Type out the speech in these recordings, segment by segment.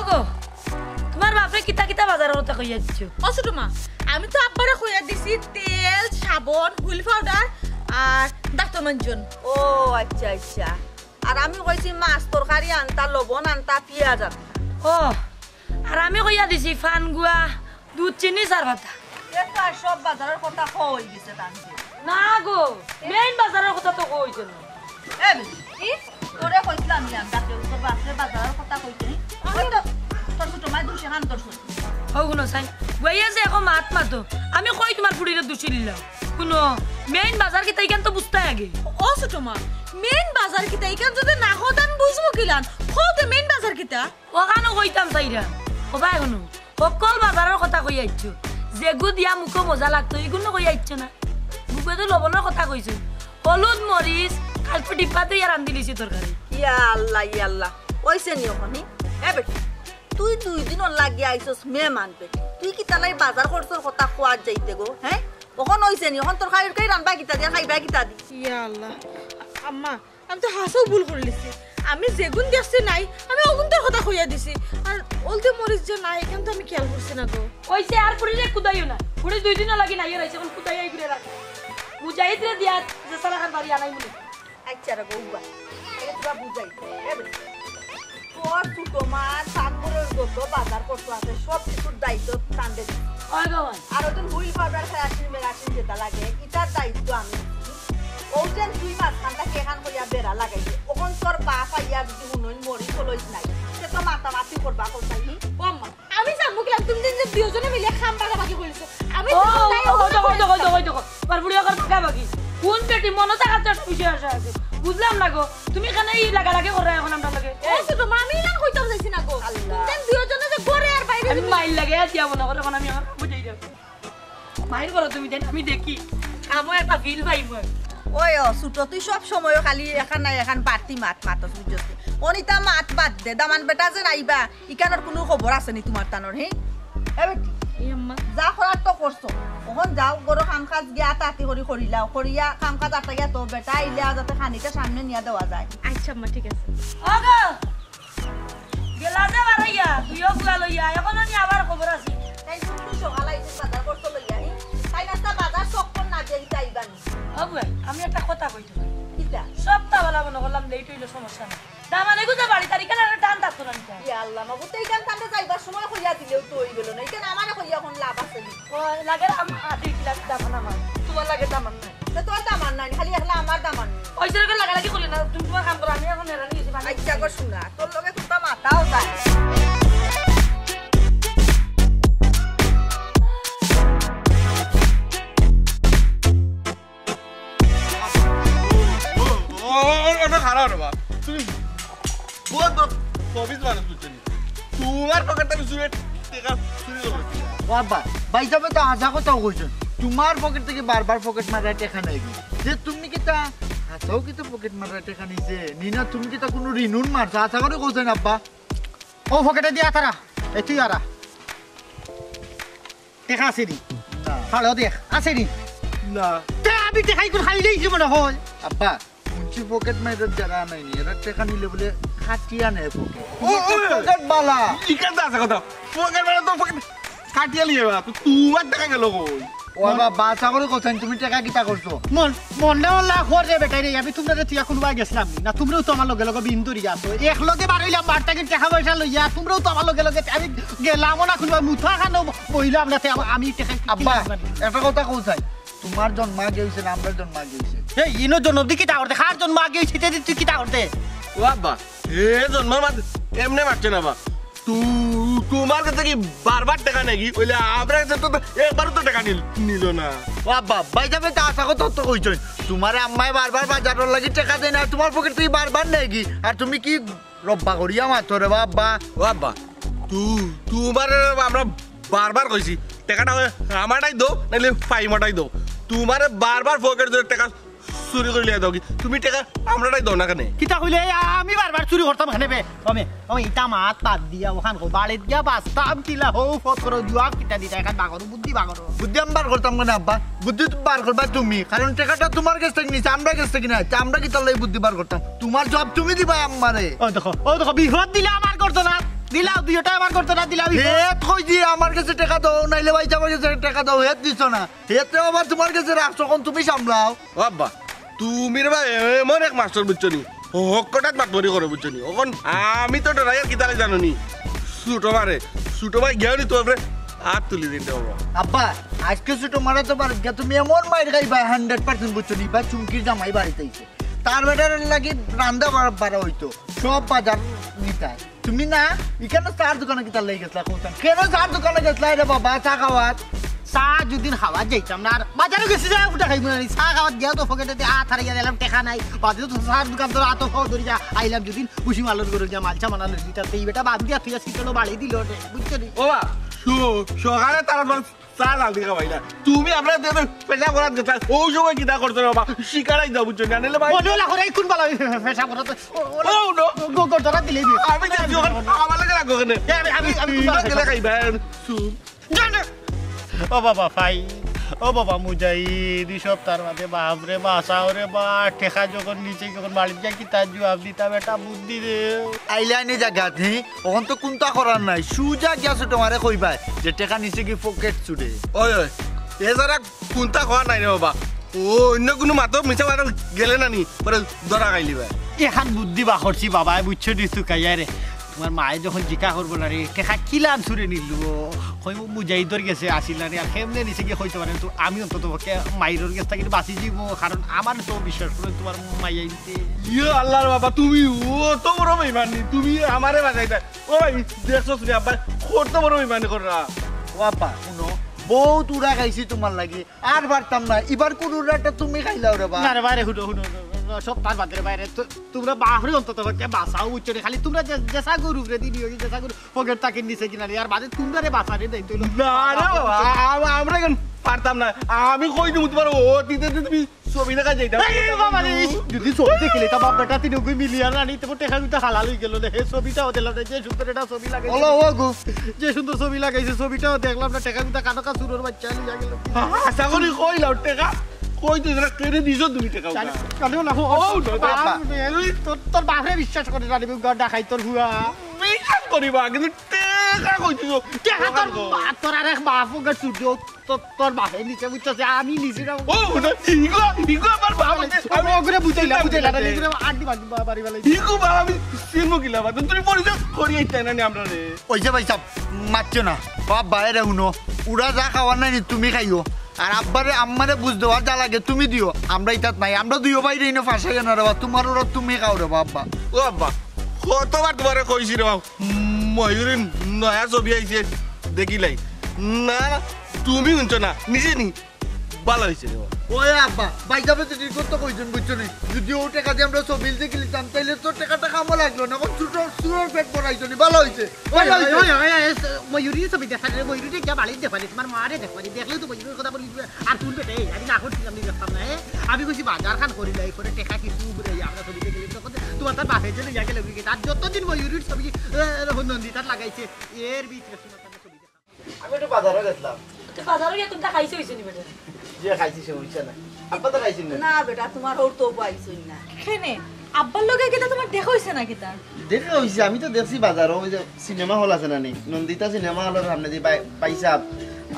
ওগো তোমার বাপরে কিতা কিতা বাজারের কথা কইয়া দিছো ও ছোট মা আমি তো আব্বারে কইয়া দিছি তেল সাবান হুইল পাউডার আর দাঁতমঞ্জন ও আচ্ছা আচ্ছা আর আমি কইছি মাছ তরকারি আনতা লবণ আনতা পেঁয়াজ আনতা ও আর আমি কইয়া দিছি ফানগুয়া দুধ চিনি চার পাতা এটা সব বাজারের কথা কই গেছে তানকে না গো মেইন বাজারের কথা তো কইছো না এ কি তোরে কইছিলাম আমি আনতাকে তোর বাপরে বাজারের কথা কইছিনি ওই তো তোর ছোট মা দুশে খান তোর শুন ও গুনো সাই বইয়া যে এখন মাত মাতো আমি কই তোমার ফুড়িরে দুশি দিলাম শুনো মেইন বাজার কি তাই কেন তো বুঝতে আগে ও ছোট মা মেইন বাজার কিতা ইকান যদি না হত আমি বুঝবো কিলান হতে মেইন বাজার কিতা ওখানে কইতাম চাইরা ও ভাই শুনো সকল বাজারের কথা কই আইছো যেগু দিয়া মুখো মজা লাগতো এগুলো কই আইছো না মুখে তো লবণের কথা কইছো হলুদ মরিচ কালপে ডিব্বাতে ইয়ার রান্ধি লিছি তরকারি ইয়া আল্লাহ ওইছে নি ওখানে এ বেটি তুই দুই দিন লাগি আইছস মেহমান বেটি তুই কি তালাই বাজার করছর কথা কোয়া যাইতে গো হ্যাঁ ওখান হইছে নি ওখান তোর খাইর কাই রান্না কিতা দিয়া খাইবা কিতা দি ইয়া আল্লাহ আম্মা আমি তো হাসও ভুল করে লিছি আমি যেগুন দেখছি নাই আমি অগুনটার কথা কইয়া দিছি আর অলতে মরিচ যে নাই এখান তো আমি খেয়াল করছি না গো কইছে আর ফুড়িরে কুদাইও না ফুড়ি দুই দিন লাগি নাই রইছে কোন কুদাই আই ঘুরে রাখ মুজাহিদ রে দিয়া যে সারা খান বাড়ি আনাই মুলে আচ্ছা রে গৌবা এটা তোরা বুঝাই এ বেটি তোর ছোট মা সাতপুরের যত বাজার করতে আছে সব কিছুর দায়িত্ব কান্দে ওই গওয়ান আর ওদের হুইল পাউডার খাই আসিন মেরাসিন যেটা লাগে এটার দায়িত্ব আমি ওজন তুই মাছ খানটা কেখান করিয়া বেড়া লাগাইছে ওখান তোর বাপ আইয়া যদি হুনইন মরি চলইস নাই সে তো মাতামাতি করবা কোথায় ও আম্মা আমি জানবো কিলাম তুমি দিন যে দুজনে মিলে খাম বাগাবাগি কইছো আমি ও দেখো আর বুড়িয়া কর টাকা বাকি কোন পেটি মনটা কাছে বিষয় আছে বুঝলাম না গো তুমি কেন এই লাগা করে এখন আমরা লাগে ও ছোট মা আমি না কইতাম যাইছি না গো তুমি দুজনে যে ঘরে আর বাইরে আমি মাইল লাগে দিয়াবো না করে এখন আমি বুঝাই দেব মাইল করো তুমি দেন আমি দেখি আমো একটা ফিল পাই মই ওই ছোট তুই সব সময় খালি এখান নাই এখান বাড়তি মাত মাতস বুঝছি অনিতা মাত বাদ দে দামান বেটা যে নাইবা ইকানোর কোনো খবর আছে নি তোমার তানোর হে এ বেটি যা করার তো করছো ওখান যাও গরো কাম কাজ গিয়া তাঁতি করি করিলাও করিয়া কাম কাজ আটাইয়া তো বেটা আইলে যাতে খানিটা সামনে নিয়ে দেওয়া যায় আচ্ছা আম্মা ঠিক আছে ওগো গেলা যে বাড়াইয়া তুইও গুলা লইয়া এখন আমি আবার খবর আছে তাই তুই সকালে আইছিস বাজার করতে লইয়া হি তাই নাস্তা বাজার সব কোন না দেই তাইবানি ওগো আমি একটা কথা কইতে কিটা সপ্তাহ বলা মনে করলাম লেট হইলো সমস্যা না দামানে গুজা বাড়ি তারিখ না টান থাকতো না ইয়া আল্লাহ মাগো তো এইখান কান্দে যাইবার সময় কইয়া দিলেও তো হই গেল না এইখান আমারে কইয়া কোন লাভ আছে নি ও লাগে আমার হাতে কিলাস দামান আমার তোমার লাগে দামান নাই তো তোর দামান নাই খালি একলা আমার দামান নাই ওই সেরকম লাগালাগি করলি না তুমি তোমার কাম করো আমি এখন হেরানি গেছি আচ্ছা গো শুনা তোর লগে তোটা মাথাও যায় ওটা খারাপ রে বা তুমি বহুত প্রবিস মানে বুঝছনি তোমার পকেটে চুরি টাকা চুরি করছি বাবা ভাই যাবে তো আজা কথা কইছেন তোমার পকেট থেকে বারবার পকেট মারা টাকা নাই যে তুমি কি তা হাতাও কি তো পকেট মারা টাকা নিছে নিনা তুমি কি তা কোনো রিনুন মারছ আশা করে কইছেন আব্বা ও পকেটে দিয়া তারা এই তুই আরা দেখা আছে নি ভালো দেখ আছে নি না তে আমি দেখাই কোন খালি দেই মনে হয় আব্বা মুন্সি পকেট মারা জানা নাই নি এরা টাকা নিলে বলে খাটিয়া নেয় পকেট ও পকেট বালা ইকান আছে কথা পকেট মানে তো পকেট কাটিয়া লিয়ে বা তোমার টাকা গেল কই ও বাবা আশা করে কইছেন তুমি টাকা কিটা করছো মনে হল্লা ঘরে বেটাই রে আমি তোমরা তুই এখন বাই গেছিলাম না তোমরাও তো আমার লগে লগে বিন ধরি যাতো এক লগে বাড়াইলাম বারটাকে টাকা পয়সা লইয়া তোমরাও তো আমার লগে লগে আমি গেলাম না খুলবা মুঠা খানো বইলাম না আমি টাকা আব্বা একটা কথা কইছাই তোমার জন্ম আগে হইছে না আমরার জন্ম আগে হইছে এই ইনো জন্ম দি কিটা করতে খার জন্ম আগে হইছে তুই কিটা করতে ও আব্বা এ জন্ম মাত এমনে মারছে না বা তোমার কাছে কি বারবার টাকা নাকি ওইলে আমরা কাছে তো একবারও তো টাকা নিল না ও আব্বা ভাই যাবে তা আশা কথা তো কইছই তোমার আম্মাই বারবার বাজারের লাগি টাকা দেয় না তোমার পকেট থেকে বারবার নেই কি আর তুমি কি রব্বা করিয়া মারছো রে বাবা ও আব্বা তোমার আমরা বারবার কইছি টাকাটা আমারটাই দাও নাহলে পাইমাটাই দাও তোমার বারবার পকেট ধরে টাকা চুরি করে লিয়া দাও কি তুমি টাকা আমরাটাই দাও না কেন কিতা কইলে আমি বারবার চুরি করতাম এখানে বে আমি ইটা মাত বাদ দিয়া ওখান বাড়িত গিয়া বাস্তাম কিলা হো ফট করে দিও কিটা দিতা এখন বাগর বুদ্ধি বুদ্ধি আমি বার করতাম না আব্বা বুদ্ধি বার করবা তুমি কারণ টাকাটা তোমার কাছ থেকে নিছে আমরা কাছ থেকে না আমরা কি তাহলে বুদ্ধি বার করতাম তোমার জব তুমি দিবা আমারে ও দেখো বিহত দিলে আমার করতো না দিলাও দুই ভিডিওটা আমার করতে না দিলে আমি হেত কই দি আমার কাছে টাকা দাও নাইলে ভাই আমার কাছে টাকা দাও হেত দিছ না হেতে আবার তোমার কাছে রাখছো কোন তুমি সামলাও ও আব্বা তুমি রে ভাই এমন এক মাস্টার বুঝছো নি হকটাত মাতবরি করে বুঝছো নি ওখন আমি তো ডরাইয়ার কিতালে জানো নি ছোটো ভাই গেও নি তোর হাত তুলি দিতে বাবা আব্বা আজকে ছোটো মারা তো পারো তুমি এমন মাইর খাইবা 100% বুঝছো নি বা চুমকির জামাই বাড়িতে আইছে তার বেটার লাগি রান্দা বাড়া হইতো সব বাজার নিতাই তুমি না এখানে চার দোকানে কিতা লেগে গেছলা কোথায় কেন চার দোকানে গেছলা রে বাবা চা খাওয়াত চা যদি খাওয়া যাইতাম না আর বাজারে গেছি যা উঠা খাইব না চা খাওয়া গিয়া তো ফকেটে আট হারিয়ে গেলাম টেকা নাই বাজে তো চার দোকান তো আত খাওয়া ধরে যা আইলাম যদি বুঝি মালর করে যা মালচা মানালো দিতাম এই বেটা বাদ দিয়া তুই সিটলো বাড়ি দিল বুঝছো নি ও বা সকালে তারপর চা জালদি খাওয়াই না তুমি আমরা পেশা করার কথা ও সময় কিতা করছো বাবা শিকারাই দাও বুঝছো না নিলে ভাই বলো না করে কোন বালা পেশা করতে ও নো গোগর ধরা দিলেই আমি দেখছি আমার লাগে রাখো কেন আমি গেলে খাইবা ও বাবা ফাই ও বাবা মুজাহিদ এই সপ্তাহের মাঝে বাপরে বাসাও রে বা ঠেকা যখন নিচে যখন বাড়িতে যাই কি তার জবাব দিতাম এটা বুদ্ধি রে আইলাইনি জায়গাত হি ওখান তো কোনটা করার নাই সুজা গিয়াছো তোমারে কইবা যে টাকা নিচে কি পকেট চুড়ে ওই ওই এ যারা কোনটা খাওয়া নাই রে বাবা ও অন্য কোনো মাতো মিছা মাতো গেলে না নি পরে ধরা খাইলি ভাই এখান বুদ্ধি বা করছি বাবা বুঝছো দিছু কাইয়া রে তোমার মায়ে যখন জিকা করবো না রে টেকা কিলান ছুড়ে নিল কই মুজাহিদর গেছে আসিল না রে আর কেমনে নিচে গিয়ে কইতে পারেন তো আমি অন্তত মাইরর গেছে কিন্তু বাঁচি যাব কারণ আমার তো বিশ্বাস করে তোমার মাইয়া দিতে ইয়ে আল্লাহর বাবা তুমি ও তো বড় বেইমানি তুমি আমারে বাজাইতা ও ভাই দেখছো শুনি আব্বা কত বড় বেইমানি কররা ও আপা শুনো বহুত উড়া খাইছি তোমার লাগি আর পারতাম না এবার কোন উড়াটা তুমি খাইলাও রে বা না রে বাইরে হুটো হুটো সব তার বাদের বাইরে তোমরা বাহরে অন্তত বাঁচাও উচ্চ রে খালি তোমরা জেসা গরু রে দিদি জেসা গরু পকেট তাকে নিচে কিনা আর বাদে তোমরা রে বাঁচা রে দায়িত্ব না রে আমরা কেন পারতাম না আমি কই দিমু তোমার ও দিতে তুমি ছবি দেখা যাইতা বাবা রে যদি ছবি দেখিলে তা বাপটা তিন গই মিলিয়ন আনি তো টেকা দুটা হালাল হই গেল রে ছবিটাও দিলাম যে সুন্দর এটা ছবি লাগাইছে হলো ও গো যে সুন্দর ছবি লাগাইছে ছবিটাও দেখলাম না টেকা দুটা কানকা সুরের বাচ্চা লিয়া গেল আশা করি কইলাও টাকা কই তুই জরা কেড়ে দিছো তুমি টাকা কালেও না ও তোর বাপরে বিশ্বাস করে জানিবি গড় দেখাই তোর হুয়া বিশ্বাস করিবা কিন্তু টাকা কই দিছো টেকা তোর আর এক বাপ গড় সুদিও তোর বাপে নিচে বুঝছস আমি নিচে না ও না ইগো আমার বাবা আমি ওগরে বুঝাইলা না এগুলো আড্ডি বাড়ি বালাই ইগো বাবা আমি সিনমো কিলা বা তুমি পরিচয় করিয়েই না নি আমরা রে ওই যে ভাই সাহেব মারছো না বাপ বাইরে শুনো উড়া যা খাওয়ার নাই তুমি খাইও আর আব্বারে আম্মারে বুঝ দেওয়া যা লাগে তুমি দিও আমরা ইতাত নাই আমরা দুইও বাইরে এনে ফাঁসাই না রে বা তোমার ওরা তুমি খাও রে বাবা ও আব্বা কতবার তোমারে কইছি রে বাবা ময়ূরের নয়া ছবি আইছে দেখিলাই না তুমি শুনছো না নিজে নি ভালো হয়েছে রে বাবা ওই আব্বা ভাই যাবে তো ঠিক করতে কইছেন বুঝছো নি যদি ও টাকা দিয়ে আমরা ছবি দেখে নিতাম তাইলে তো টাকাটা কামো লাগলো না এখন ছোট সুরের পেট বড়াইছো নি ভালো হয়েছে ময়ূরী ছবি দেখা রে ময়ূরী যা বাড়ি দেখালি তোমার মারে দেখালি দেখলেও তো ময়ূরের কথা বলি আর তুই বেটে আমি না করছিলাম নি দেখতাম না আমি কইছি বাজার খান করি লাই করে টাকা কিছু উপরে আমরা ছবি দেখে তখন তোমার তার বাপে জন্য ইয়া গেলে তার যতদিন ময়ূরীর ছবি নন্দিতার লাগাইছে এর ভিতরে তোমার ছবি দেখা আমি একটু বাজারে গেছিলাম বাজারে গিয়ে তুমি খাইছো হইছে নি বেটা যে খাইছি সে হইছে না আব্বা তো খাইছেন না বেটা তোমার ওর তো পাইছই না কেনে আব্বার লগে কিটা তোমার দেখা হইছে না কিটা দেখে হইছে আমি তো দেখছি বাজার ওই যে সিনেমা হল আছে না নি নন্দিতা সিনেমা হলের সামনে দিয়ে পাইসা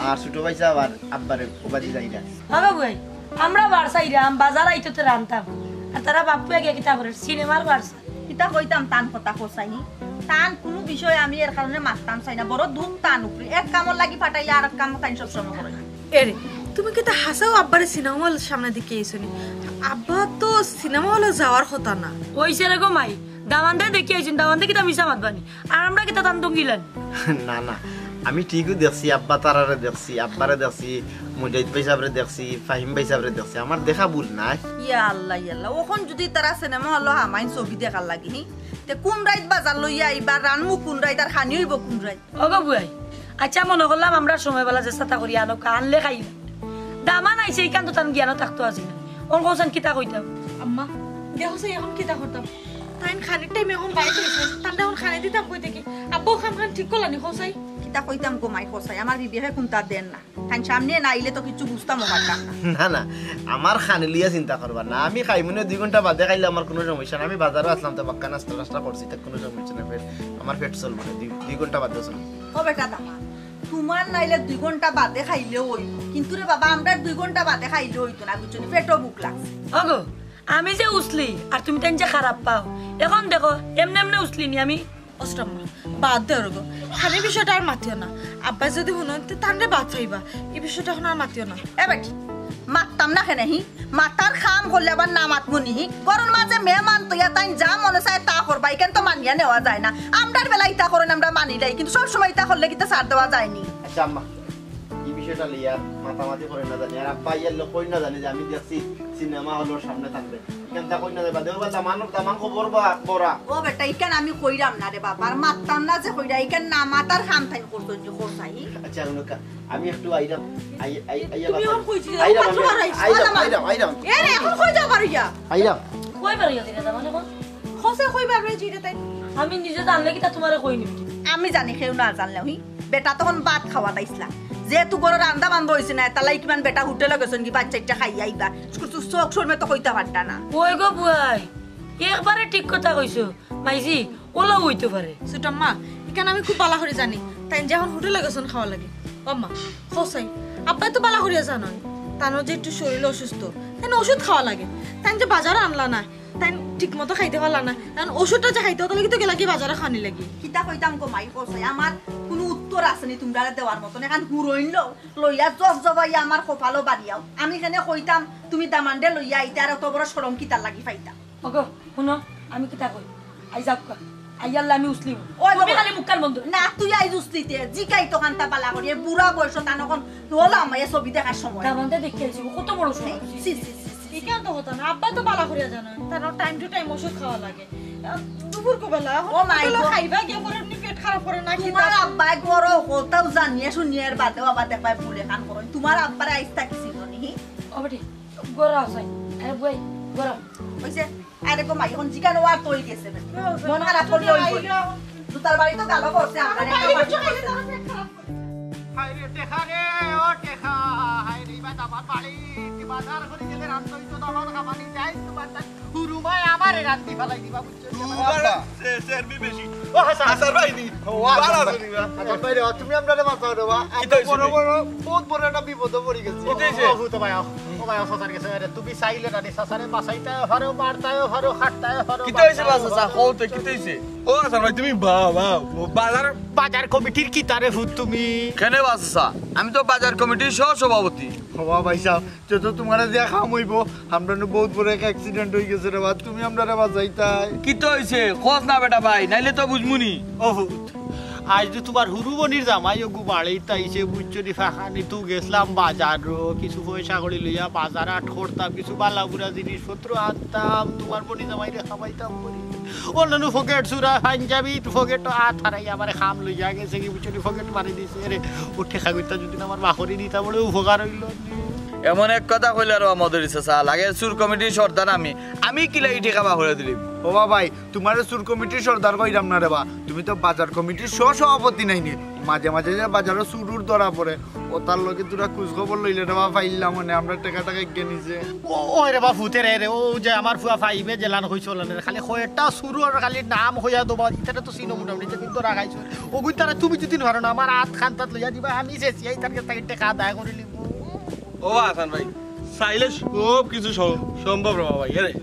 আর ছোট পাইসা আর আব্বারে ওবাদি যাইরা বাবা ভাই আমরা বারসাইরাম বাজার আইতো তো রান্তাম আর তারা বাপু আগে কিতা করে সিনেমার বারসা কিতা কইতাম টান কথা কইছাই টান কোনো বিষয় আমি এর কারণে মারতাম চাই না বড় দুঃখ টান উপরে এক কামর লাগি ফাটাইলে আর এক কাম টাইম সব সময় করে এরে তুমি কিটা হাসাও আব্বারে সিনেমা হল সামনে দিকে আইছনি আব্বা তো সিনেমা হলে যাওয়ার কথা না ওইছে রে গো মাই দাওয়ানদে দেখি আইছেন দাওয়ানদে কিতা মিছা মাতবানি আর আমরা কিতা দান দঙ্গিলান না না আমি ঠিকই দেখছি আব্বা তারারে দেখছি আব্বারে দেখছি মুজাহিদ ভাই সাহেবরে দেখছি ফাহিম ভাই সাহেবরে দেখছি আমার দেখা ভুল নাই ইয়া আল্লাহ ওখন যদি তারা সিনেমা হল আমাইন ছবি দেখার লাগি তে কোন রাইত বাজার লইয়া আইবা রানমু কোন রাইত আর খানি হইব কোন রাইত ওগো বুয়াই আচ্ছা মনে করলাম আমরা সময় বেলা চেষ্টা করি আনো আনলে খাই দামান আইছে এই কান তো তান জ্ঞান থাকতো আছে ওর কোন কিতা কইতাম আম্মা দেখো সে এখন কিটা করতাম তাইন খানির টাইম এখন বাইরে হইছে তান্ডা এখন খানি দিতাম কই থেকে আব্বু খাম খান ঠিক করলানি হোসাই কিতা কইতাম গো মাই কসাই আমার বিবেকে কোনটা দেন না খান সামনে না আইলে তো কিছু বুঝতাম আমার না না আমার খানে লিয়া চিন্তা করবা না আমি খাইমুনে 2 ঘন্টা বাদে খাইলে আমার কোনো সমস্যা না আমি বাজারে আসলাম তো বাক্কা নাস্তা করছি তা কোনো সমস্যা না আমার পেট চলবে না 2 ঘন্টা বাদে চলবে ও বেটা দামা তোমার নাইলে 2 ঘন্টা বাদে খাইলেও হইব কিন্তু রে বাবা আমরা 2 ঘন্টা বাদে খাইলেও হইতো না বুঝছো পেটও বুক লাগছে ওগো আমি যে উসলি আর তুমি তাই যে খারাপ পাও এখন দেখো এমনি এমনি উসলি নি আমি অষ্টম্মা বাদ দে রগো খালি বিষয়টা আর মাতিও না আব্বা যদি শুনুন তানরে বাদ চাইবা এই বিষয়টা এখন আর মাতিও না এ বেটি মাততাম না কেন হি মাতার খাম করলে আবার না মাতবো নি গরম মাঝে মেহমান তো তাই যা মনে চায় তা করবা এখান তো মানিয়া নেওয়া যায় না আমরার বেলা ইতা করেন আমরা মানি যাই কিন্তু সবসময় ইতা করলে কিন্তু ছাড় দেওয়া যায়নি আচ্ছা আম্মা এই বিষয়টা লিয়া মাতামাতি করে না জানি আর আব্বা ইয়ার লোক কই না জানি যে আমি দেখছি সিনেমা হলের সামনে থাকবে এখানটা কই না যাবা দেবা দামান খবর বা বড়া ও বেটা ইখান আমি কইরাম না রে বাবা আর মাততাম না যে কইরা ইখান না মাতার খাম থাই করতো যে কোসাই আচ্ছা অনুকা আমি একটু আইরাম আইয়া তুমি এখন কইছি আইরাম এ রে এখন কই যাও পারিয়া আইরাম কই পারি দিলে দাও মানে হোসে কইবা রে জিরে তাই আমি নিজে জানলে কি তা তোমারে কই নিবি আমি জানি কেউ না জানলেও হি বেটা তখন ভাত খাওয়া দাইছিলা যেহেতু বড় রান্দা বান্ধব হয়েছে না তালাই কিমান বেটা হোটেলে গেছেন কি বাচ্চাটা খাই আইবা চোখ সরমে তো কইতা পারতা না ওই গো বুয়াই একবারে ঠিক কথা কইছো মাইজি ওলা হইতে পারে সুটাম্মা ইখান আমি খুব বালা করে জানি তাই যখন হোটেলে গেছেন খাওয়া লাগে আম্মা হোসাই আব্বা তো বালা করিয়া জানেন তানো যে একটু শরীর অসুস্থ তাই ওষুধ খাওয়া লাগে তাই যে বাজারে আনলা না তাই ঠিক মতো খাইতে পারলা না কারণ ওষুধটা যে খাইতে হতো কিন্তু গেলা কি বাজারে খানি লাগে কিতা কইতাম গো মাই কসাই আমার কোনো উত্তর আসেনি তোমরা দেওয়ার মতন এখন হুরইন লইয়া জব জবাইয়া আমার কপালও বাড়িয়াও আমি এখানে কইতাম তুমি দামান্ডে লইয়া আইতে আর অত বড় সরম কিতার লাগি পাইতাম ওগো শুনো আমি কিতা কই আই যাও কা আইয়াল্লা আমি উসলিম ওই তুমি খালি মুখ কান বন্ধ না তুই আই জুস্তিতে জিকাই তো কান্তা বালা করি বুড়া বয়স তানখন হলাম এই ছবি দেখার সময় দামানতে দেখিয়েছি কত বড় সময় সি সি ইখান তো হতো না আব্বা তো বালা করিয়া জানেন তার টাইম টু টাইম ওষুধ খাওয়া লাগে দুপুর বেলা ও মাই গড খাইবা গিয়ে পরে এমনি পেট খারাপ করে না কি তোমার আব্বাই বড় হতাও জানিয়ে শুনিয়ে বাদে বাবা দেখায় ভুলে খান করো তোমার আব্বারে আইস্তা কি ছিল নি ও বেটি গোরা আসাই আরে বুয়াই গোরা কইছে আরে গো মাই এখন জিকান ওয়ার তৈ গেছে মন খারাপ করলে ওই দুতার বাড়ি তো গালো করছে আমরা হাইরে টেকা রে ও টেকা হাইরে বা দাবার বাড়ি বাজার করে গেলে রান্না হইতো দাবার খামানি যাই তোমার হুরুমায় আমারে রান্দি ফেলাই দিবা বুঝছো সেরবি বেশি ও হাসান আসার ভাইনি বালা শুনিবা আচ্ছা বাইরে তুমি আমরারে বাঁচাও রে বা বড় বড় বহুত বড় একটা বিপদে পড়ে গেছি ও ভূত ভাই ও ভাই সসার গেছে রে তুমি চাইলে না রে সসারে বাসাইতে হারো মারতে হারো খাটতে হারো কিতে হইছে বাসা হতে কিতে হইছে ও আসার ভাই তুমি বাজার কমিটির কি তারে ভূত তুমি কেনে বাসা আমি তো বাজার কমিটির সহ সভাপতি হওয়া ভাই সাহেব যত তোমার যে খাম হইব আমরা বহুত বড় একটা অ্যাক্সিডেন্ট হয়ে গেছে রে বা তুমি আমরারে বাঁচাইতাই কি তো হইছে খোঁজ না বেটা ভাই নাইলে তো বুঝমুনি ও ভূত আজ তো তোমার হুরুবনির জামাই গু বাড়ি তাইছে বুঝছো নি ফাঁকানি তো গেছিলাম বাজারও কিছু পয়সা করে লইয়া বাজার আট করতাম কিছু বালা বুড়া জিনিসপত্র আনতাম তোমার বনি জামাই রে খাবাইতাম বলি অন্যান্য ফকেট চুরা পাঞ্জাবি ফকেট হাত হারাই আমার খাম লইয়া গেছে কি বুঝছো নি ফকেট মারি দিছে রে ও ঠেকা করতে যদি আমার বাখরি দিতা বলে উপকার হইল এমন এক কথা কইলে আর আমাদের ইচ্ছা লাগে সুর কমিটির সর্দার আমি কি লাগি ঠেকা বাহরে দিলাম ও ভাই তোমার সুর কমিটির সর্দার কইরাম না রে বা তুমি তো বাজার কমিটির সভাপতি নাইনি মাঝে মাঝে যে বাজারে সুরুর ধরা পড়ে ও তার লগে তোরা খোঁজ খবর লইলে রে বা পাইলাম মানে আমরা টাকা কে নিছে ও রে বা ফুতে রে ও যে আমার ফুয়া ফাইবে জেলান হইছিল না খালি কয়টা শুরু আর খালি নাম হইয়া দেবা ইতারে তো সিনো মোটামুটি কিন্তু রাখাইছো ও গুইতারে তুমি যদি ধরো না আমার হাত খান্তাত লইয়া দিবা আমি চেয়েছি এই তার কাছে টাকা আদায় করে লিব ও আসান ভাই চাইলে সব কিছু সম্ভব রে ভাই আরে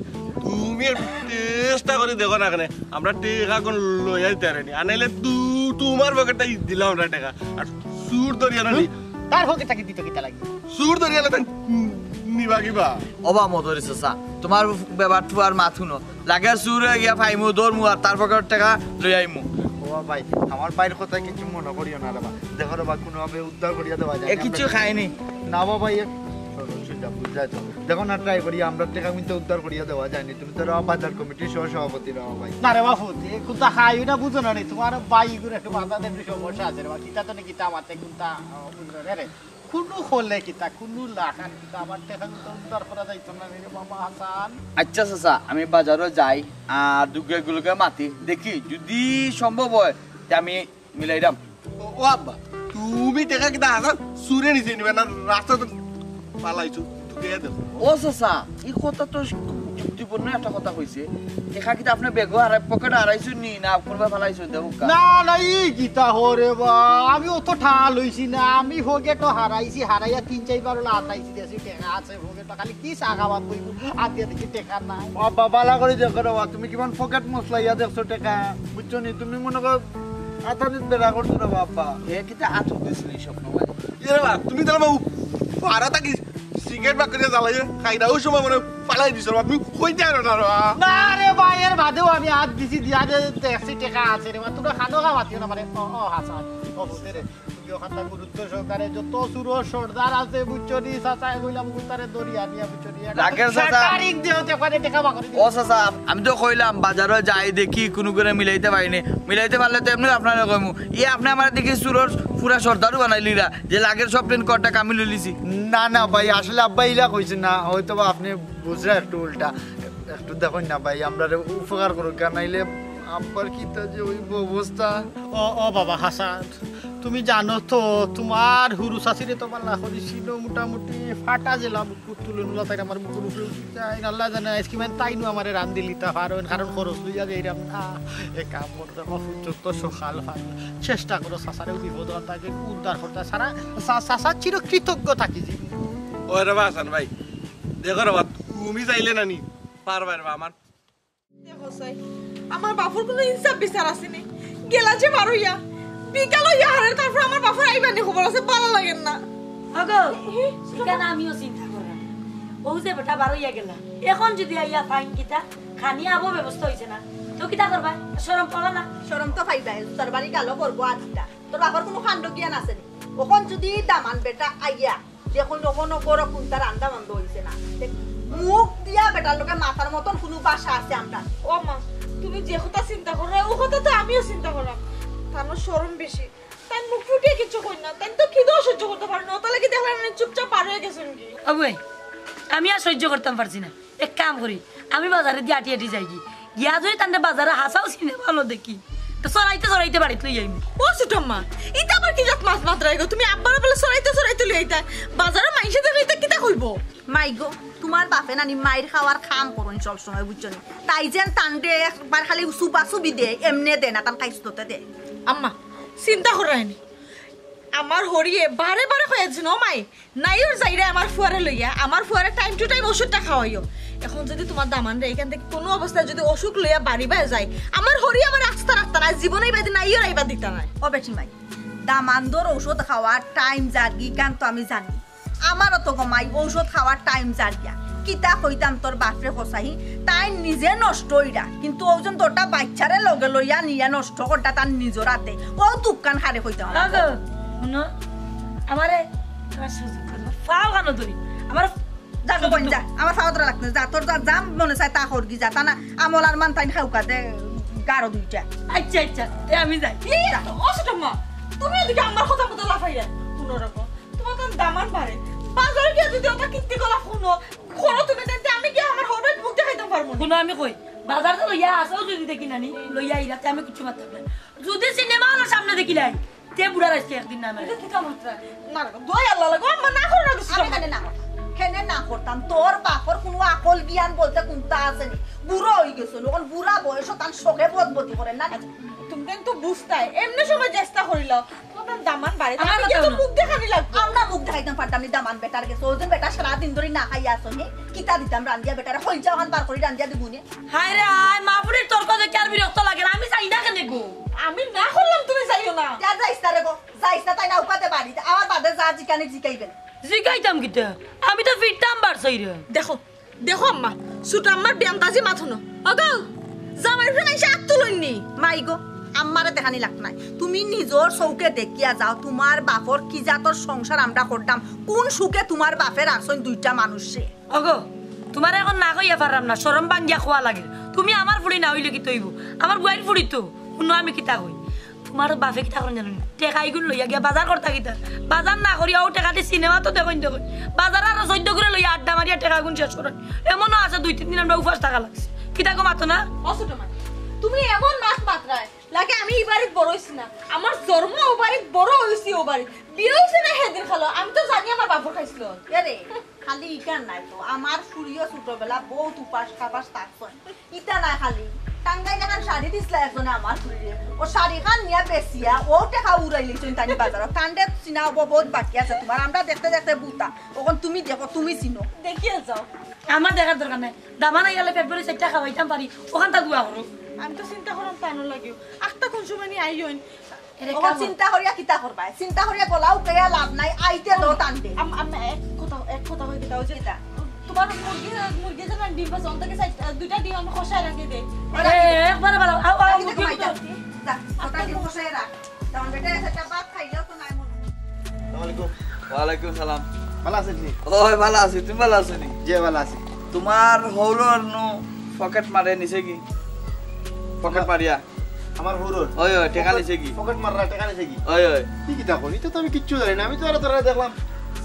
তুমি চেষ্টা করে দেখো না কেন আমরা টাকা কোন লইয়া দিতে পারিনি আনাইলে তোমার পকেটটাই দিলাম আমরা টাকা আর সুর ধরিয়া না তার হোকে তাকে দিতে কিতা লাগি সুর ধরিয়া নিবা কিবা অবা মদর ইচ্ছা তোমার বেবার টুয়ার মাথুনো লাগে সুর হয়ে গিয়া ফাইমু দৌড়মু আর তার পকেট টাকা লই আইমু ও ভাই আমার বাইর কথা কিছু মনে করিও না রে বা দেখো রে বা কোনোভাবে উদ্ধার করিয়া দেওয়া যায় এ কিছু খাইনি না বাবা দেখো না ট্রাই করি আমরা টাকা কিন্তু উদ্ধার করিয়া দেওয়া যায়নি তুমি তো বাজার কমিটির সভাপতি রাও ভাই না রে বাপু কুতা খাইও না বুঝো না রে তোমার বাই গুলো একটু বাধা দেবে সমস্যা আছে রে বা কিতা তো কিতা আমাতে কুতা বুঝো রে কোনো হলে কিতা কোনো লাখান কিতা আমার টাকা কিন্তু উদ্ধার করা যাইতো না রে বাবা হাসান আচ্ছা চাচা আমি বাজারও যাই আর দুর্গাগুলোকে মাতি দেখি যদি সম্ভব হয় আমি মিলাইলাম। ও আব্বা তুমি টেকা কিতা হাসা সুরে নিছে নিবে না রাস্তা তো পালাইছো তুই দেখো ও চাচা এই কথা তো যুক্তিপূর্ণ একটা কথা কইছে। দেখা কিতা আপনি বেগো আর পকেট হারাইছো নি না কোনবা ফালাইছো দেখো না না ই গীতা হরে বা আমি অত ঠাল হইছি না আমি হোগে তো হারাইছি হারাইয়া 3-4 বার লাটাইছি দেছি টাকা আছে হোগে তো খালি কি সাগাবাদ কইব আর দিয়া দেখি টাকা নাই বাবা বালা করে দেখো রে তুমি কিমান পকেট মশলাইয়া দেখছো টাকা বুঝছো নি তুমি মনে করো আতাদিত বেড়া করছো রে বাবা এ কিতা আত দিছলি স্বপ্ন মানে এরে বা তুমি তার বাবু পারা থাকি সিগারেট বাকরিয়া জ্বালাই খাই দাও সময় মনে পালাই দিছো তুমি কই দেয় না না রে ভাই এর বাদেও আমি হাত দিছি দিয়া যে দেখছি টাকা আছে রে তোরা খানো খাওয়াতিও না মানে ও হাসা ও বুঝতে রে তুমি ওখানটা গুরুত্ব সহকারে যত সুর সর্দার আছে বুঝছো নি চাচা কইলাম গুতারে দরিয়া নিয়া বুঝছো নি লাগের চাচা তারিখ দিও তে করে টাকা বাকরি ও চাচা আমি তো কইলাম বাজারে যাই দেখি কোনো করে মিলাইতে পারিনি মিলাইতে পারলে তো এমনি আপনারা কইমু আপনি আমার দেখি সুরর পুরা সর্দারও বানাইলিরা যে লাগের সব প্লেন কটা কামি লইলিছি না না ভাই আসলে আব্বা ইলা কইছেন না হয়তো বা আপনি বুঝরা একটু উল্টা একটু দেখুন না ভাই আমরা উপকার করুক কেন নাইলে আব্বার কিতা যে ওই অবস্থা ও বাবা হাসান তুমি জানো তো তোমার হুরু শাশিরে তোমার লাখরি ছিল মোটামুটি ফাটা জেলাম তুলে নুলা তাই আমার মুখের উপরে যাই আল্লাহ জানে আজকে মানে তাই নু আমার রান্ধি লিতা পারো কারণ খরচ লইয়া যাইরাম না এ কাম করতে যত সকাল ভালো চেষ্টা করো শাসারেও বিপদ তাকে উদ্ধার করতে সারা শাসা চির কৃতজ্ঞ থাকি জি ওই রে হাসান ভাই দেখো রে তুমি চাইলে না নি পারবা রে আমার দেখো সাই আমার বাপুর কোনো ইনসাফ বিচার আসেনি গেলা যে বারুইয়া বিকাল ইয়ারের তারপর আমার বাপুর আইবানি খবর আছে ভালো লাগেন না আগো সেখানে আমিও চিন্তা করলাম ও যে বেটা বারইয়া গেল এখন যদি আইয়া ফাইন কিতা খানি আবো ব্যবস্থা হইছে না তো কিতা করবা শরম পাবা না শরম তো পাইবাই তোর বাড়ি গালো করবো আজটা তোর বাবার কোনো কাণ্ড জ্ঞান আছে নি ওখন যদি দামান বেটা আইয়া দেখুন ওখন বড় কোনটা রান্দা বন্ধ হইছে না মুখ দিয়া বেটার লোকে মাথার মতন কোনো বাসা আছে আমরা ও মা তুমি যে কথা চিন্তা করো ও কথা তো আমিও চিন্তা করলাম তার শরম বেশি তাই মুখ ফুটিয়ে কিছু কই না তাই তো খিদেও সহ্য করতে পারে না তাহলে কি দেখলাম চুপচাপ পার হয়ে গেছেন কি অবুই আমি আর সহ্য করতাম পারছি না এক কাম করি আমি বাজারে দিয়ে আটি আটি যাই গিয়া যদি তান্ডে বাজারে হাসাও চিনে ভালো দেখি তো সরাইতে বাড়িতে লই যাইমি ও সুটম্মা ইটা আবার কি জাত মাছ মাত্রাই গো তুমি আব্বার বলে সরাইতে লই আইতা বাজারে মাইসে দেখলে এটা কিটা কইবো মাই গো তোমার বাপে নানি মায়ের খাওয়ার খাম করুন সব সময় বুঝছো নি তাই যেন টানডে একবার খালি সুপা সুবি দে এমনে দে না তান খাইছতে দে আম্মা চিন্তা করায়নি আমার হরিয়ে বারে বারে হয়েছে ন মাই নাইর যাইরে আমার ফুয়ারে লইয়া আমার ফুয়ারে টাইম টু টাইম ওষুধটা খাওয়াইও এখন যদি তোমার দামান রে এখান থেকে কোনো অবস্থায় যদি অসুখ লইয়া বাড়ি বাই যায় আমার হরি আমার রাস্তা রাখতা না জীবনেই বাদি নাইও রাইবা দিতা নাই ও বেটি মাই দামান্দর ঔষধ খাওয়ার টাইম জাগি কান তো আমি জানি আমারও তো গমাই ঔষধ খাওয়ার টাইম জাগিয়া কিতা কইতাম তোর বাপরে কসাহি তাই নিজে নষ্ট হইরা কিন্তু ওজন তোরটা বাচ্চারে লগে লইয়া নিয়া নষ্ট করতা তার নিজর হাতে ও দোকান হারে কইতাম আগো শুনো আমারে তোমার সুযোগ করবো ফাও কানো ধরি আমার যাগো বইন যা আমার ফাওদরা লাগতে যা তোর যা জাম মনে চাই তা করগি যা তা না আমলার মান তাই খাউকা দে গারো দুইটা আচ্ছা আমি যাই ও সুটম্মা তুমি এদিকে আমার কথা মতো লাফাইয়া কোনো রকম তোমার তো দামান বাড়ে বাজারে গিয়ে যদি ওটা কিনতে গলা শুনো তুমি তাতে আমি কি আমার হঠাৎ মুখ দেখাইতাম পারবো শুনো আমি কই বাজারে লইয়া আসো যদি দেখি নানি লইয়া ইরাতে আমি কিছু মারতাম না যদি সিনেমা হলের সামনে দেখিলাই তে বুড়া রাখছে একদিন না এটা কি কামত্রা না দয়া আল্লাহ লাগো আমার না করো না আমি কানে না কেনে না করতাম তোর বাপর কোনো আকল জ্ঞান বলতে কোনটা আছে নি বুড়ো হই গেছিল এখন বুড়া বয়স তার শোকে বদবতি করে না তুমি তো বুঝতাই এমনি সময় চেষ্টা করিল তোমার দামান বাড়ি আমি কি তো মুখ দেখানি লাগবে আমরা মুখ দেখাইতাম পারতাম নি দামান বেটার গেছে ওজন বেটা সারা দিন ধরে না খাইয়া আসনি কিতা দিতাম রান্দিয়া বেটারে হইজা ওখান পার করে রান্দিয়া দিবুনি হায় রে হায় মাপুরের তর্ক দেখে আর বিরক্ত লাগে না আমি চাই না কেন গো আমি না করলাম তুমি যাইও না যা যাইস না রে গো যাইস না তাই না উপাতে বাড়ি আমার বাদে যা জিকানি জিকাইবেন জিগাইতাম কিটা আমি তো ফিরতাম বাড়ছাই রে দেখো আম্মা সুটা আমার ব্যামতাজি মাথুনো অগো জামাই ফেন আইসা আত্তু লইনি মাই গো আমারে দেখানি লাগ নাই তুমি নিজর চৌকে দেখিয়া যাও তোমার বাপর কি জাতর সংসার আমরা করতাম কোন সুখে তোমার বাপের আসন দুইটা মানুষে অগো তোমার এখন না কইয়া পারলাম না শরম বাঙ্গিয়া খোয়া লাগে তুমি আমার ফুড়ি না হইলে কি তৈব আমার বুয়াইর ফুড়ি তো শুনো আমি কিতা কই তোমার বাপে কিতা করেন জানো টেকাই গুণ লইয়া গিয়া বাজার করতা কিতা বাজার না করিয়া ও টেকাতে সিনেমা তো দেখুন বাজার আর 14 করে লইয়া আড্ডা মারিয়া টেকা গুণ শেষ করেন এমনও আছে 2-3 দিন আমরা উপাস থাকা লাগছে কিতা গো মাতো না অসুট মা তুমি এমন মাছ মাত্রায় লাগে আমি এই বাড়িত বড় হইছি না আমার জন্ম ও বাড়িত বড় হইছি ও বাড়িত বিয়ে হইছে না হেদিন খালো আমি তো জানি আমার বাপর খাইছিল এরে খালি ইকান নাই তো আমার ফুরিও ছোটবেলা বহুত উপাস খাবাস থাকছেন ইটা নাই খালি টাঙ্গাই যখন শাড়ি দিছিল একজনে আমার ফুরিয়ে ও শাড়ি খান নিয়ে বেচিয়া ও টাকা উড়াই লিছেন তানি বাজারত কান্দে চিনাব বহুত বাকি আছে তোমার আমরা দেখতে দেখতে বুতা ওখন তুমি দেখো তুমি চিনো দেখিয়ে যাও আমার দেখার দরকার নাই দামান গেলে ফেব্রুয়ারি 4টা খাওয়াইতাম পারি ওখানটা দোয়া করো আমি তো চিন্তা করলাম তানো লাগিও আখটা কোন সময় নি আইয়ন ওখন চিন্তা করিয়া কিতা করবা চিন্তা করিয়া গলাও কেয়া লাভ নাই আইতে লো টানতে আমি এক কথা হই দিতাও যে তোমার মুরগি যেন ডিম পাস অন্তকে দুইটা ডিম আমি খসায় রাখি দে একবার ভালো আও আও মুরগি যা ওটা ডিম বসায় রাখ তখন বেটা সেটা ভাত খাইলেও তো নাই মনে আসসালামু আলাইকুম ওয়ালাইকুম সালাম ভালো আছেন নি ওই ভালো আছি তুমি ভালো আছো নি জি ভালো আছি তোমার হৌরর নো পকেট মারে নিছে কি পকেট মারিয়া আমার হুরুর ওই ওই টেকা নিছে কি পকেট মাররা টাকা নিছে কি ওই ওই কি কিতা করি তো আমি কিচ্ছু জানি না আমি তো আর তোরা দেখলাম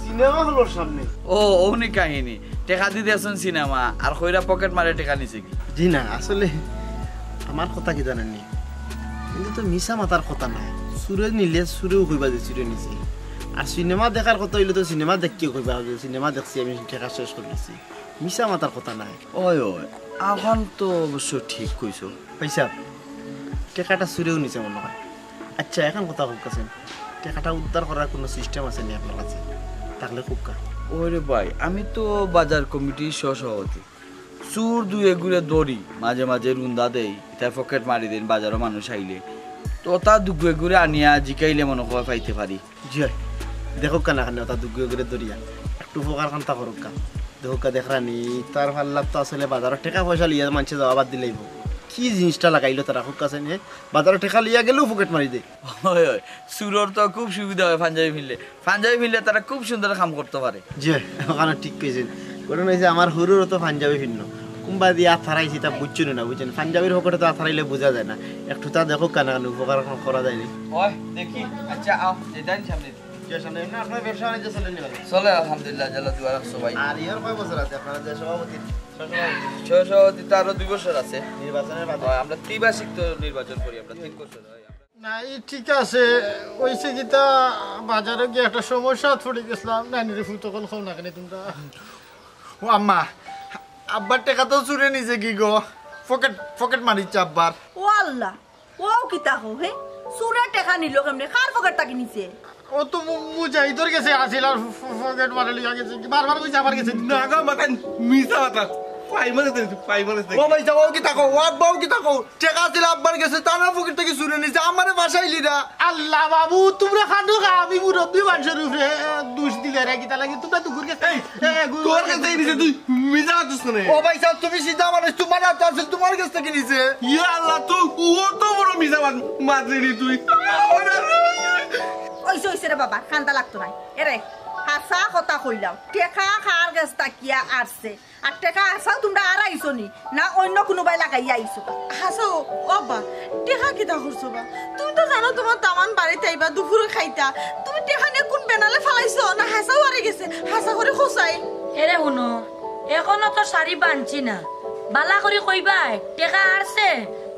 সিনেমা হলোর সামনে ও ওনি কাহিনী টেকা দিতে আসুন সিনেমা আর কইরা পকেট মারে টেকা নিছে কি জি না আসলে আমার কথা কি জানেননি কিন্তু তো মিশা মাতার কথা নাই সুরে নিলে সুরেও কইবা যে সুরে নিছে আর সিনেমা দেখার কথা হইলে তো সিনেমা দেখি কইবা যে সিনেমা দেখছি আমি টাকা শেষ করে দিছি মিশা মাতার কথা নাই ওই ওই এখন তো অবশ্য ঠিক কইছো পয়সা টাকাটা সুরেও নিছে মনে হয় আচ্ছা এখন কথা বলতেছেন টাকাটা উদ্ধার করার কোনো সিস্টেম আছে নি আপনার কাছে থাকলে খুব কা ওরে ভাই আমি তো বাজার কমিটির সহসভাপতি চুর দুয়ে ঘুরে দড়ি মাঝে মাঝে রুন্দা দেই তাই পকেট মারি দেন বাজারও মানুষ আইলে তো তা দুগুয়ে ঘুরে আনিয়া জিকাইলে মনে হয় পাইতে পারি জি দেখো কানা খানে ওটা দুগুয়ে করে দরিয়া একটু উপকার কান্তা করুক কা দেখো কা দেখরানি তার ভাল তো আসলে বাজারের টাকা পয়সা লিয়া মানুষে যাওয়া বাদ দিলেইব কি জিনিসটা লাগাইলো তারা খুব কাছে নিয়ে বাজারে টাকা লিয়া গেলেও পকেট মারি দেয় ওই ওই সুরর তো খুব সুবিধা হয় পাঞ্জাবি ফিরলে তারা খুব সুন্দর কাম করতে পারে জি ওখানে ঠিক কইছেন কারণ হয়েছে আমার হুরুরও তো পাঞ্জাবি ভিন্ন কুম্বা দিয়ে আথারাইছি তা বুঝছেন না বুঝছেন পাঞ্জাবির হকটে তো আথারাইলে বোঝা যায় না একটু তা দেখো কানা উপকার করা যায়নি ওই দেখি আচ্ছা আও যেটাই সামনে আপনার ব্যবসা বাণিজ্য চলেন চলে আলহামদুলিল্লাহ জাল্লা দুয়ার সবাই আর ইয়ার কয় বছর আছে আপনারা যে সভাপতি সহসভাপতি তো আরো 2 বছর আছে নির্বাচনের বাদে আমরা ত্রিবার্ষিক তো নির্বাচন করি আমরা 3 বছর না এই ঠিক আছে ওইসে গীতা বাজারে গিয়ে একটা সমস্যা পড়ে গেছিলাম নানির ফুল তখন খাও না কেন তোমরা ও আম্মা আব্বার টাকা তো চুরে নিছে কি গো পকেট মারিচ্ছে আব্বার ও আল্লাহ ও কিতা হো হে সুরে টাকা নিল কেমনে কার পকেট টাকা নিছে ও তো মুজাহিদর গেছে আসিল আর পকেট মারে লিয়া গেছে বারবার কইছে আবার গেছে না গো মাকান মিছা কথা পাই মনে ও ভাই যাও কি তাকো ও আব্বাও কি তাকো টাকা দিলে আব্বার গেছে তার পকেট থেকে চুরে নিছে আমারে বাসাইলি না আল্লাহ বাবু তোমরা খানো খা আমি মুরব্বি মানুষের উপরে দোষ দিলে রে কি তা লাগি তোমরা দুগুর গেছে তোর কাছে নিছে তুই মিছা কথা শুনে ও ভাই যাও তুমি সিধা মানুষ তোমার হাতে আছে তোমার কাছ থেকে নিছে ইয়া আল্লাহ তো ও তো বড় মিছা মাতলি তুই ওইসে ওইসে রে বাবা কান্দা লাগতো নাই এরে হাসা কথা কইলাম টেকা খার গাছ তাকিয়া আসছে আর টেকা আসাও তোমরা আর আইসো নি না অন্য কোনোবাই লাগাইয়া আইসো হাসো বাবা টেকা কিতা করছো বা তুমি তো জানো তোমার দামান বাড়িতে আইবা দুপুরে খাইতা তুমি টেকা নিয়ে কোন বেনালে ফালাইছো না হাসাও আরে গেছে হাসা করে খোসাই এরে শুনো এখনো তো শাড়ি বানছি না বালা করে কইবাই টেকা আসছে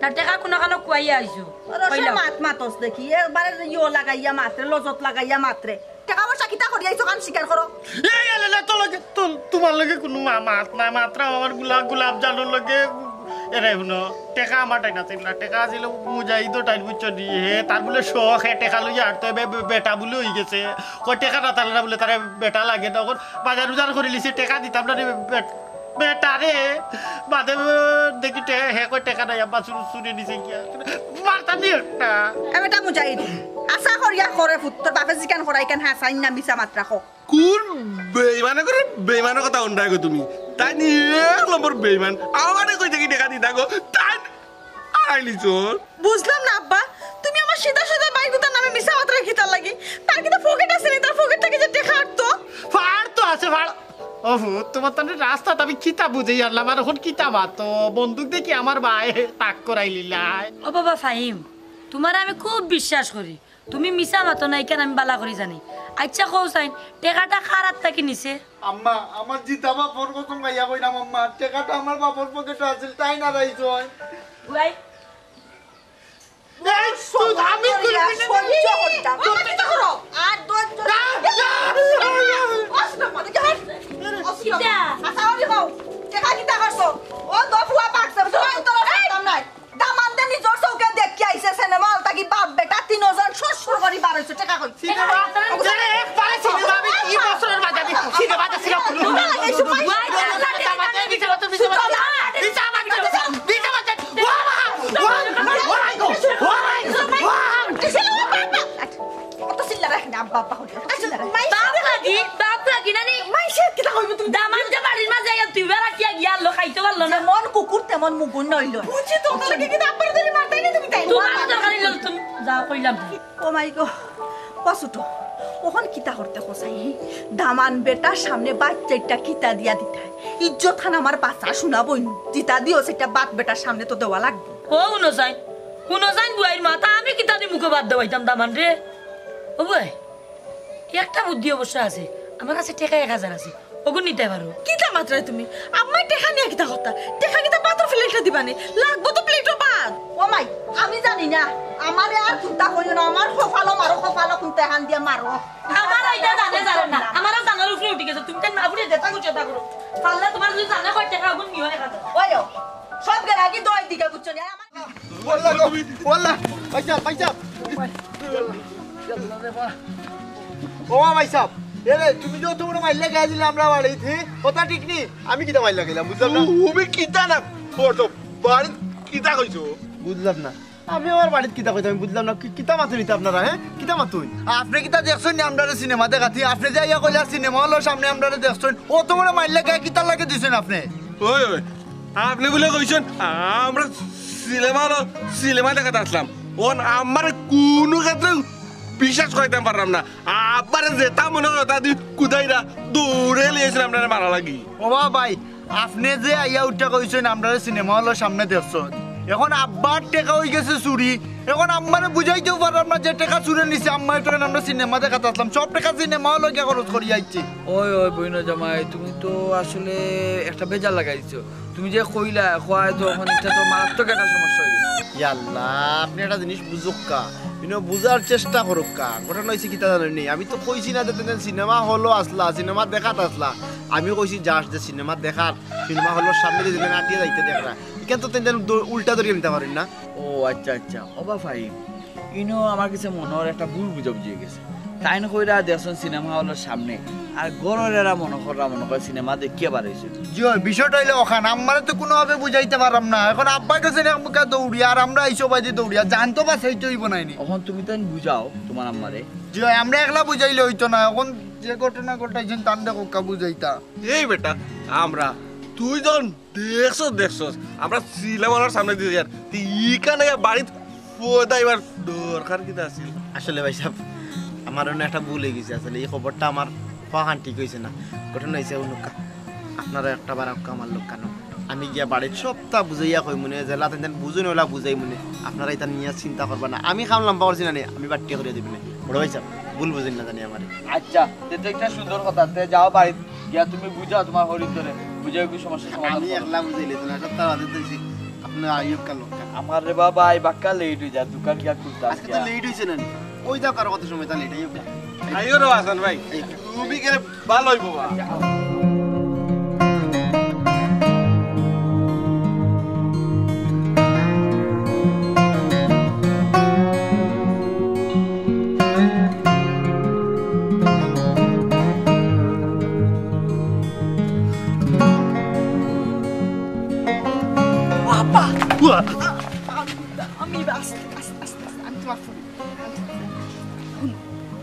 না টেকা কোনো কানো কুয়াইয়া আইছো রসে মাত মাতস দেখি একবারে ইও লাগাইয়া মাত্রে লজত লাগাইয়া মাত্রে টাকা পয়সা কিতা করি আইছো কান স্বীকার করো এই আলে তো লাগে তোমার লগে কোনো মাত না মাত্র আমার গোলাপ জানুর লগে এরে শুনো টেকা আমার টাইম আছে না টেকা আছিল মুজাহিদ টাইম বুঝছো দিয়ে তার বলে শখ হে টেকা লইয়া আর তো বেটা বলে হয়ে গেছে কই টেকা না তাহলে না বলে তারে বেটা লাগে তখন বাজার উজার করে লিছে টেকা দিতাম না বেটারে বাদে দেখি হে কই টেকা নাই আব্বা চুরি নিছে কি মারতা দিয়ে একটা এবেটা মুজাহিদ আশা করিয়া করে ফুট তোর বাপে জিকান করাই কেন হাসাইন না মিছা মাত্রা খো কোন বেইমানে করে বেইমানের কথা উন্ডাই গো তুমি তাই নিয়ে এক নম্বর বেইমান আমারে কই থেকে টাকা দিতা গো তাই আইলি চোর বুঝলাম না আব্বা তুমি আমার সিধা সিধা বাইকুতার নামে মিছা মাত্রা খিতা লাগি তার কিন্তু পকেট আছে নি তার পকেট থেকে যে টেকা আটতো ফাড় তো আছে ফাড় ওহো তোমার তো রাস্তা আমি কিতা বুঝেই আনলাম আর এখন কিতা মাতো বন্দুক দেখি আমার ভাই তাক করাই লিলাই ও বাবা ফাহিম তোমার আমি খুব বিশ্বাস করি তুমি মিছা মাতো নাই কেন আমি বালা করি জানি আচ্ছা কও সাইন টেকাটা কার হাত থেকে নিছে আম্মা আমার জিতা বাপর কসম গাইয়া কইলাম আম্মা টাকাটা আমার বাপর পকেটে আছিল তাই না রাইছো বুয়াই আমি সহ্য করতাম আর দোষ দেখা কিতা করছো ও দফুয়া পাকছে দামান দে নিজর চৌকে দেখি আইছে সিনেমা হল তাকি বাপ বেটা তিনজন শ্বশুর করি বার হইছে টাকা কই সিনেমা একবারে সিনেমা আমি কি বছরের মাঝে আমি সিনেমা দেখছিলাম মন কুকুর তেমন মুগুন নইল ও মাই গো কসুটো ওখান কিতা করতে কসাই দামান বেটার সামনে বাচ্চাটা কিতা দিয়া দিতাই ইজ্জত খান আমার বাচ্চা শোনাবই জিতা দিও সেটা বাপ বেটার সামনে তো দেওয়া লাগবে ও উনসাইন বুয়াইর মাথা আমি কিতা দি মুখে বাদ দেওয়াইতাম দামান রে ও বুয়াই একটা বুদ্ধি অবশ্য আছে আমার কাছে টাকা 1000 আছে ওগুন নিতে পারো কিতা মাত্রায় তুমি আমার টেকা নিয়ে কিতা কথা টেকা কিতা পাত্র প্লেটটা দিবানি লাগবো তো প্লেটও বাদ ও মাই আমি জানি না আমারে আর চিন্তা করিও না আমার খোফালো মারো খোফালো কোন তেহান দিয়া মারো আমার আইডা জানে না আমারও জানার উপরে উঠে গেছে তুমি কেন না বুড়ে যেতা করো পাল্লা তোমার যদি জানা কয় টাকা ওগুন নিও 1000 ওইও সব গরাগি দই দিকে বুঝছো না ওয়াল্লাহ ভাইসাব ও ভাইসাব এরে তুমি তো তোমরা মাইল্লা গাইছিলে আমরা বাড়িতে কথা ঠিক নি আমি কিটা মাইল্লা গেলাম বুঝলাম না তুমি কিতা না ফটো বাড়ি কিতা কইছো বুঝলাম না আমি আমার বাড়িতে কিতা কইতাম বুঝলাম না কিতা মাতুন নিতে আপনারা হ্যাঁ কিতা মাতুন আপনি কিটা দেখছেন না আমরা সিনেমা দেখাতি আপনি যাইয়া কইলা সিনেমা হলো সামনে আমরা দেখছেন ও তোমরা মাইল্লা গায় কিতা লাগে দিছেন আপনি ওই আপনি বলে কইছেন আমরা সিনেমা দেখাতে আসলাম ওন আমার কোনো ক্ষেত্রে বিশ্বাস করাইতে পারলাম না আবার যেটা মনে হয় তা দিয়ে কুদাইরা দৌড়ে লিয়েছিলাম আপনারা মারা লাগি ও ভাই আপনি যে আইয়া উঠা কইছেন আমরা সিনেমা হলো সামনে দেখছেন এখন আব্বার টাকা হয়ে গেছে চুরি এখন আম্মারে বুঝাইতেও পারলাম না যে টাকা চুরে নিছে আম্মা এটা আমরা সিনেমা দেখাতে আসলাম সব টাকা সিনেমা হলো গিয়ে খরচ করি যাচ্ছি ওই বইন জামাই তুমি তো আসলে একটা বেজার লাগাইছো তুমি যে কইলা খোয়াই তো এখন এটা তো মারাত্মক একটা সমস্যা হয়ে গেছে ইয়াল্লাহ আপনি একটা জিনিস বুঝুক কা বুঝার চেষ্টা করুক কা ঘটনা হয়েছে কিতা জানেন আমি তো কইছি না যে সিনেমা হলো আসলা সিনেমা দেখাত আসলা আমি কইছি যাস যে সিনেমা দেখার সিনেমা হলোর সামনে যে নাটিয়ে যাইতে দেখরা কেন তো তেন উল্টা ধরিয়ে নিতে পারেন না ও আচ্ছা ওবা ভাই ইনো আমার কাছে মনে হয় একটা ভুল বুঝাবুঝি গেছে তাই না কইরা দেখছেন সিনেমা হলোর সামনে আর গররেরা মনে করে সিনেমা দেখিয়ে বাড়াইছে বিষয়টা হইলে ওখানে আমারে তো কোনোভাবে বুঝাইতে পারলাম না এখন আব্বা কাছে মুখে দৌড়ি আর আমরা এইসব বাজে দৌড়িয়া জানতো বা সেইটাই বানাইনি এখন তুমি তো বুঝাও তোমার আম্মারে জি আমরা একলা বুঝাইলে হইতো না এখন যে ঘটনা ঘটাইছেন তার দেখো কা বুঝাইতা এই বেটা আমরা তুই যখন দেখছস আমরা সিনেমার সামনে দিয়ে যার ইখানে বাড়িতে পোদাইবার দরকার কিতা আছিল আসলে ভাই সাহেব আমার একটা ভুল হয়ে গেছে আসলে এই খবরটা আমার পাহান ঠিক হয়েছে না ঘটনা হয়েছে অনুকা আপনারা একটা বার আমার লোক কেন আমি গিয়া বাড়ির সবটা বুঝাইয়া কই মনে জেলা তেন বুঝুন ওলা বুঝাই মনে আপনারা এটা নিয়ে চিন্তা করবা না আমি খামলাম পারছি না আমি বাট্টি করে দিবেন বড় ভাই সাহেব ভুল বুঝেন না জানি আমার আচ্ছা এটা একটা সুন্দর কথা যাও বাড়ি গিয়া তুমি বুঝাও তোমার হরিদ ধরে বুঝাও কি সমস্যা সমাধান আমি একলা বুঝাইলে তো না সপ্তাহ বাদে দিছি আপনি আইয়ুব কা লোক আমার রে বাবা এই বাক্কা লেট হয়ে যা দোকান গিয়া খুলতে আজকে তো লেট হইছে না ওই দাও কার কত সময় তা লেট আইয়ুব আইও রে হাসান ভাই তুমি গেলে ভালো হইব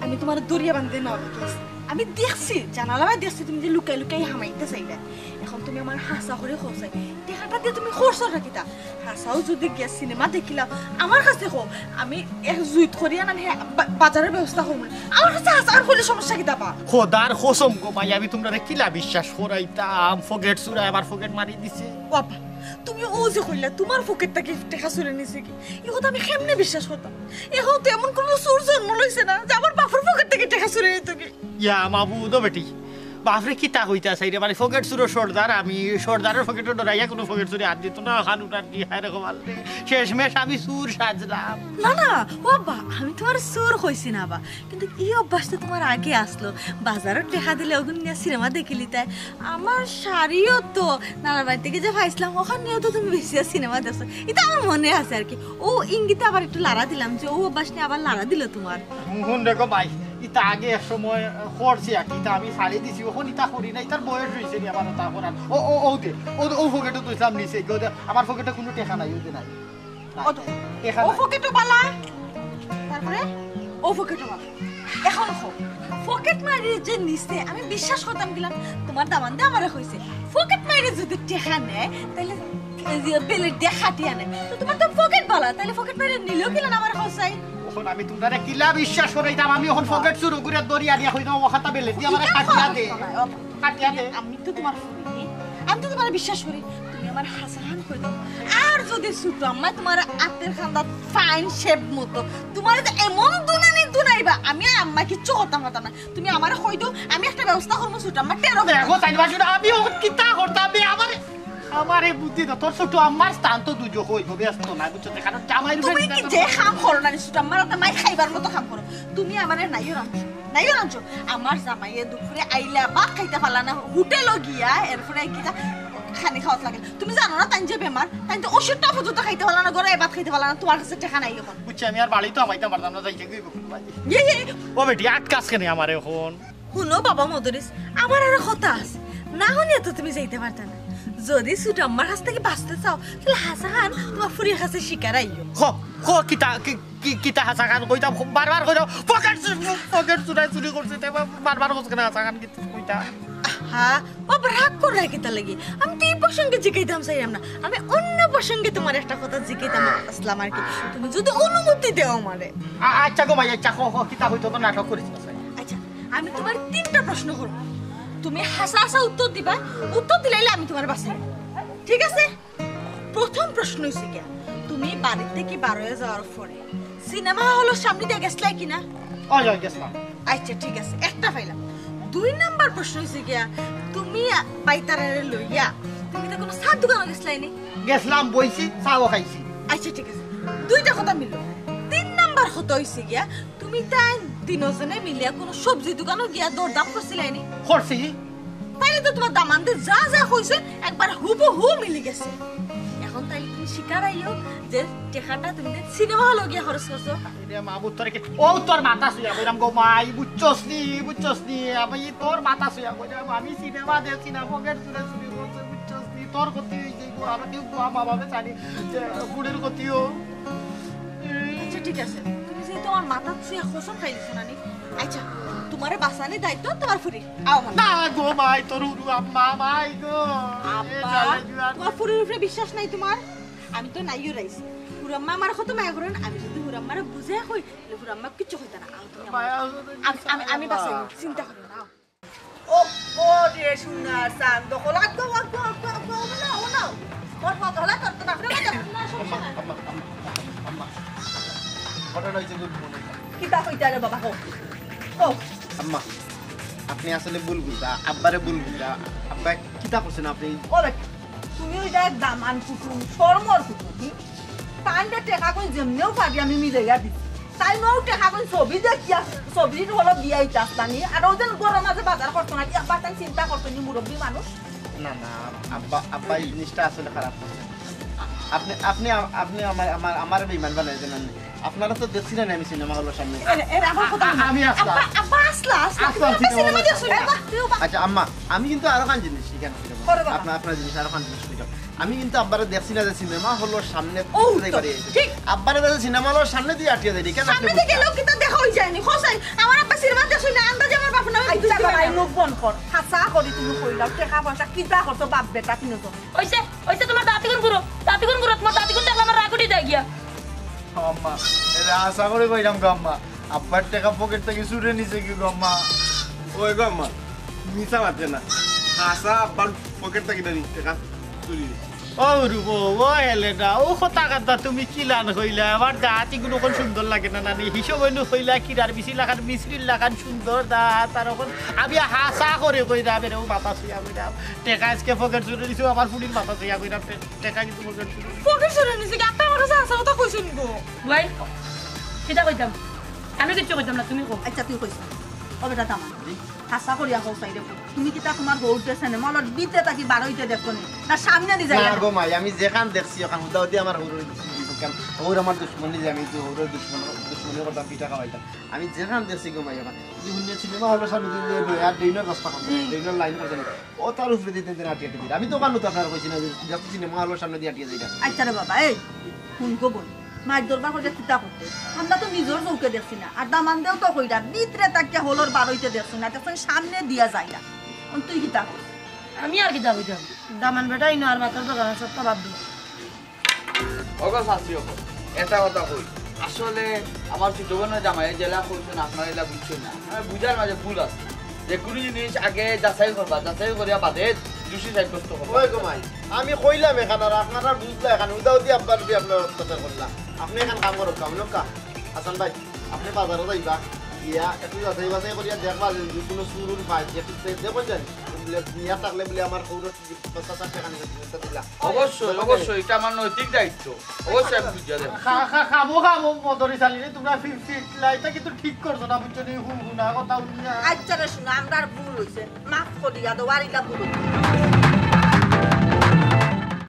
আমি তোমার দরিয়া বান্ধে নয় আমি দেখছি জানালা দেখছি তুমি যে লুকাই লুকাই হামাইতে চাইলে এখন তুমি আমার হাসা করে খোঁজাই টাকাটা দিয়ে তুমি খরচ রাখিতা হাসাও যদি গিয়া সিনেমা দেখিলা আমার কাছে খো আমি এক জুইত করিয়া না বাজারের ব্যবস্থা করবো আমার কাছে হাসা আর হলে সমস্যা কিতা পা খোদার খোসম গো ভাই আমি তোমরা কিলা বিশ্বাস করাইতাম ফগেট সুরা আবার ফগেট মারি দিছে বাবা তুমি ও যে কইলা তোমার পকেট থেকে টাকা চুরে নিছে কি এই কথা আমি কেমনে বিশ্বাস করতাম এখন তো এমন কোনো চোর জন্ম লইছে না যে আমার বাপের পকেট থেকে টাকা চুরে নিত কি ইয়া মাবুদ বেটি বাপরে কি তা হইতা চাই রে মানে ফকেট চুরো সর্দার আমি সর্দারের ফকেটে ডরাইয়া কোনো ফকেট চুরি হাত দিত না খান উঠার কি হায় রেখো মারলে শেষমেশ আমি চুর সাজলাম না না ও আব্বা আমি তোমার চোর কইছি না বা কিন্তু এই অভ্যাসটা তোমার আগে আসলো বাজারত দেখা দিলে ওখান নিয়ে সিনেমা দেখিলি তাই আমার শাড়িও তো নানার বাড়ি থেকে যে ভাইছিলাম ওখান নিয়েও তো তুমি বেশি সিনেমা দেখছো এটা আমার মনে আছে আর কি ও ইঙ্গিতে আবার একটু লাড়া দিলাম যে ও অভ্যাস নিয়ে আবার লাড়া দিল তোমার হুন দেখো ভাই ইতা আগে এক সময় করছি আর কি ইতা আমি ছাড়ি দিছি ওখন ইতা করি না ইতার বয়স হয়েছে নি আমার তা করার ও দে ও ফকেটে তো ইসলাম নিছে কেউ আমার ফকেটে কোনো টেকা নাই ওই নাই টেকা ও ফকেটও বালা তারপরে ও ফকেটও বালা এখন ফকেট মারি যে নিছে আমি বিশ্বাস করতাম গেলাম তোমার দামান দিয়ে আমারে কইছে ফকেট মারি যদি টেকা নেয় তাহলে বেলে দেখাটি আনে তো তোমার তো ফকেট বালা তাহলে ফকেট মারি নিলেও গেলেন আমার হসাই ওখন আমি তোমারে কিলা বিশ্বাস করাইতাম আমি ওখন ফকেট শুরু করে দরিয়া দিয়া হইনা ও খাতা বেলে দি আমারে কাটিয়া দে আমি তো তোমার আমি তো তোমার বিশ্বাস করি তুমি আমার হাসান কই দাও আর যদি সুতো আম্মা তোমার আত্মের খান্দা ফাইন শেপ মতো তোমার যে এমন দুনাইবা আমি আম্মা কি চোতাম হতাম না তুমি আমারে কই দাও আমি একটা ব্যবস্থা করব সুতো আম্মা টেরো দেখো চাইবা শুনে আমি ও কিতা করতাম আমারে বুদ্ধি দাও তোর ছোট আমার স্থান তো দুজো হইব ব্যস্ত না বুঝছো কারণ জামাই তুমি কি যে কাম করো না সুতো আম্মার তো মাই খাইবার মতো কাম করো তুমি আমারে নাইও রাঞ্চো আমার জামাইয়ে দুপুরে আইলা বা খাইতে পারলা না হোটেলও গিয়া এরপরে কিটা খানি খাওয়াত লাগে তুমি জানো না তাই যে বেমার তাই তো ওষুধটা পর্যন্ত খাইতে পারলা না ঘরে ভাত খাইতে পারলা না তোমার কাছে টাকা নাই এখন বুঝছি আমি আর বাড়ি তো আমাইতে পারতাম না যাইতে গিয়ে ও বেটি আটকাস কেন আমার এখন শুনো বাবা মদরিস আমার আর কথা আছে না হলে তো তুমি যাইতে পারতা না যদি সুটো আমার কাছ থেকে বাঁচতে চাও তাহলে হাসান তোমার ফুরির কাছে শিকার আইও কিতা হাসান কইতাম বারবার কইতাম পকেট চুরি করছে বারবার কইতাম হাসান কইতা হ্যাঁ বাবা রাগ করে কিতা লাগি আমি তো এই প্রসঙ্গে জিজ্ঞাইতাম চাইলাম না আমি অন্য প্রসঙ্গে তোমার একটা কথা জিজ্ঞাইতাম আসলাম আর কি তুমি যদি অনুমতি দেও আমারে আচ্ছা গো ভাই আচ্ছা কিতা হইতো তো নাটক করিস আচ্ছা আমি তোমার তিনটা প্রশ্ন করব তুমি হাসা উত্তর দিবা উত্তর দিলাইলে আমি তোমার বাসায় ঠিক আছে প্রথম প্রশ্ন হইছে কি তুমি বাড়ি থেকে বারোয় যাওয়ার পরে সিনেমা হলের সামনে দিয়ে গেছলা কিনা গেছলাম আচ্ছা ঠিক আছে একটা পাইলাম 2 নাম্বার প্রশ্ন হইছে কি তুমি বাইতারে লইয়া তুমি তো কোনো সাত দোকানে গেছলাই নি গেছলাম বইছি চাও খাইছি আচ্ছা ঠিক আছে দুইটা কথা মিলল 3 নাম্বার কথা হইছে কি তুমি তাই তিনজনে মিলিয়া কোনো সবজি দোকানে গিয়া দরদাম করছিলাই নি করছি তাইলে তো তোমার দামানতে যা যা কইছে একবার হুবহু মিলি গেছে এখন তাইলে তুমি শিকার আইও যে টাকাটা তুমি সিনেমা হল গিয়া খরচ করছো রে মা বুতরে কি ও তোর মাথা সুয়া কইরাম গো মাই বুঝছস নি আমি তোর মাথা সুয়া কইরাম আমি সিনেমা দেখছি না পকেট চুরি করছে বুঝছস নি তোর গতি হইছে গো আর কেউ মা বাবা জানি যে বুড়ের গতিও আচ্ছা ঠিক আছে তুমি যে তোমার মাথা সুয়া খসম খাইলিছ না নি আচ্ছা তোমারে বাসানি দায়িত্ব তোমার ফুরি আও না গো মাই তোর উরু আম্মা মাই গো তোমার ফুরির উপরে বিশ্বাস নাই তোমার আমি তো নাইও রাইছি হুরাম্মা আমার কত মায়া করেন আমি যদি হুরাম্মারে বুঝে কই তাহলে হুরাম্মা কিচ্ছু কইতা না আমি বাসাই চিন্তা করি না ও রে সুনার সান দখল আগো না ওর মত হলা তোর তো বাপরে বাজা না সমস্যা না আম্মা ঘটনা হইছে গুড মর্নিং কিতা কইতা রে বাবা ও আম্মা আপনি আসলে ভুল বুঝা আব্বারে ভুল বুঝা আব্বা কিতা করছেন আপনি ও বেটা তুমি ওই দেখ দামান কুটুম শর্মর কুটুম তাইটা টেকা কই যেমনেও পাবি আমি মিলাইয়া দিছি তাই নও টেকা কই ছবি দেখিয়া ছবির হলো বিয়াই চাস্তানি আর ওদের গরম মাঝে বাজার করতো না আব্বা তাই চিন্তা করতো নি মুরব্বী মানুষ না আব্বা এই জিনিসটা আসলে খারাপ করছেন আপনি আমার বেঈমান বানাই দেন আপনারা তো দেখছিলেন আমি সিনেমা হলের সামনে আমি আব্বা আসলা সিনেমা দেখছো আচ্ছা আম্মা আমি কিন্তু আরো খান জিনিস শিখান আপনার জিনিস আরো খান জিনিস শিখান আমি কিন্তু আব্বারে দেখছি না যে সিনেমা হলের সামনে আব্বারে সিনেমা হলের সামনে দিয়ে আটিয়ে দেয় কেন সামনে থেকে লোক কিতা দেখা হই যায়নি খসাই আমার আব্বা সিনেমা দেখছো না আন্দাজ আমার বাপ না আইতা বাই মুখ বন্ধ কর হাসা করি তুমি কইলাও টাকা পয়সা কিতা করছো বাপ বেটা কিনো তো ওইসে তোমার দাঁতিগুন পুরো তোমার দাঁতিগুন দেখলে আমার রাগুটি দেয় গিয়া আম্মা এটা আশা করে কইলাম গো আম্মা আব্বার টাকা পকেট থেকে চুরে নিছে কি গো আম্মা ওই গো আম্মা মিছা মারছে না হাসা আব্বার পকেট থেকে টাকা চুরি ও রুব ও হেলেনা ও কথা তুমি কি লান হইলা আমার দাঁত এগুলো কোন সুন্দর লাগে না নানি হিসাব হইলো হইলা কিরার বেশি লাগান মিশ্রির লাগান সুন্দর দাঁত তার ওপর আমি হাসা করে কইরা বেরো মাথা শুয়া কইরা টেকা আজকে পকেট চুরি দিছো আমার ফুলির মাথা শুয়া কইরা টেকা কিন্তু পকেট চুরি পকেট চুরি নিছে কি আপনি আমার কাছে আসা কথা কইছেন গো ভাই কিটা কইতাম আমি কিচ্ছু কইতাম না তুমি কো আচ্ছা তুই কইছ ও বেটা তামান হাসা করিয়া কও চাই রে তুমি কিতা তোমার বউতে সেনে মলত বিতে তাকি বারইতে দেখো না সামনে দি যাই না গো মাই আমি যেখান দেখছি ওখান উদাও দিয়ে আমার হরুর কেন ওর আমার দুশ্মনী যে আমি তো হরুর দুশ্মনী করতাম পিঠা খাওয়াইতাম আমি যেখান দেখছি গো মাই ওখান এই হুন্নে সিনেমা হলো সামনে দিয়ে আর ডেইনের রাস্তা করতে ডেইনের লাইন করতে ও তার উপরে দিতে দিন আটিয়ে দিতে আমি তো কানু তো আপনার কইছি না যে যত সিনেমা হলো সামনে দিয়ে আটিয়ে যাইতা আচ্ছা রে বাবা এই কোন গো বল মাছ দরবার করে চিন্তা করতে আমরা তো নিজের চৌকে দেখছি না আর দামান দেও তো কইরা ভিতরে তাকে হলোর বারইতে দেখছি না তখন সামনে দিয়া যায় না তুই কিতা কর আমি আর কিটা কইতাম দামান বেটা ইনো আর মাথার দোকান সব তো বাদ দিও ওগো শাস্তি ওগো এটা কথা কই আসলে আমার ছোট বোনের জামাই জেলা কইছেন আপনারা এলা বুঝছেন না আমি বুঝার মাঝে ভুল আছে যে কোনো জিনিস আগে যাচাই করবা যাচাই করিয়া বাদে দোষী সাব্যস্ত করবা ওই গো মাই আমি কইলাম এখানে আর আপনারা বুঝলা এখানে উদাও দিয়ে আপনার অত্যাচার করলাম আপনি এখান কাম করো কাম লোক হাসান ভাই আপনি বাজারে যাইবা গিয়া একটু যাচাই বাছাই করিয়া দেখবা যে কোনো সুরুর পাই দেখুন জানি নিয়া থাকলে বলে আমার কৌরত 50 টাকা নিয়ে দিলা অবশ্যই অবশ্যই এটা আমার নৈতিক দায়িত্ব অবশ্যই আমি বুঝা দেব খাবো মদরি চালিয়ে তোমরা লাইটা কিন্তু ঠিক করছো না বুঝছো নি হুনা কথা আচ্ছা রে শুনো আমরা ভুল হইছে মাফ করিয়া দাও আর ইলা ভুল